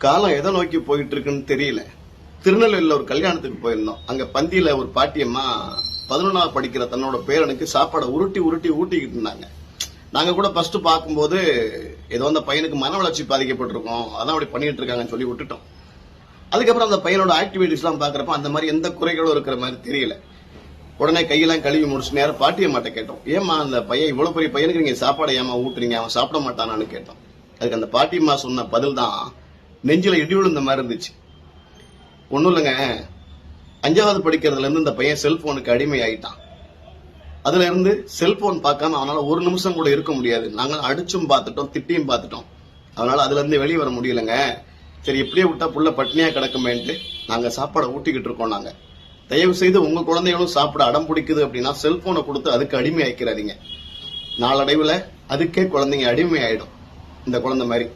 காலம் எதை நோக்கி போயிட்டு இருக்குன்னு தெரியல. திருநெல்வேலியில ஒரு கல்யாணத்துக்கு போயிருந்தோம். அங்க பந்தியில ஒரு பாட்டியம்மா 11ஆவது படிக்கிற தன்னோட பேரனுக்கு சாப்பாடை உருட்டி உருட்டி ஊட்டிக்கிட்டு இருந்தாங்க. நாங்க கூட ஃபர்ஸ்ட் பார்க்கும்போது ஏதோ அந்த பையனுக்கு மன வளர்ச்சி பாதிக்கப்பட்டிருக்கோம், அதான் அப்படி பண்ணிட்டு இருக்காங்கன்னு சொல்லி விட்டுட்டோம். அதுக்கப்புறம் அந்த பையனோட ஆக்டிவிட்டிஸ் எல்லாம் பாக்குறப்ப அந்த மாதிரி எந்த குறைகளும் இருக்கிற மாதிரி தெரியல. உடனே கையெல்லாம் கழுவி முடிச்சு நேரம் பாட்டியம்மாட்ட கேட்டோம், ஏமா அந்த பையன் இவ்வளவு பெரிய பையனுக்கு நீங்க சாப்பாடை ஏமா ஊட்டுறீங்க, அவன் சாப்பிட மாட்டானான்னு கேட்டோம். அதுக்கு அந்த பாட்டியம்மா சொன்ன பதில் தான் நெஞ்சில இடி விழுந்த மாதிரி இருந்துச்சு. ஒண்ணும் இல்லைங்க, 5ஆவது படிக்கிறதுல இருந்து இந்த பையன் செல்போனுக்கு அடிமை ஆயிட்டான். அதுல இருந்து செல்போன் பார்க்காம அவனால ஒரு நிமிஷம் கூட இருக்க முடியாது. நாங்க அடிச்சும் பார்த்துட்டோம், திட்டியும் பார்த்துட்டோம். அதனால அதுல இருந்து வெளியே வர முடியலங்க. சரி இப்படியே விட்டா புள்ள பட்னியா கிடக்குமேன்ட்டு நாங்க சாப்பாடை ஊட்டிக்கிட்டு இருக்கோம். நாங்க தயவு செய்து உங்க குழந்தைகளும் சாப்பிட அடம் பிடிக்குது அப்படின்னா செல்போனை கொடுத்து அதுக்கு அடிமை ஆயிக்கிறாதீங்க. நாளடைவுல அதுக்கே குழந்தைங்க அடிமை ஆயிடும், இந்த குழந்தை மாதிரி.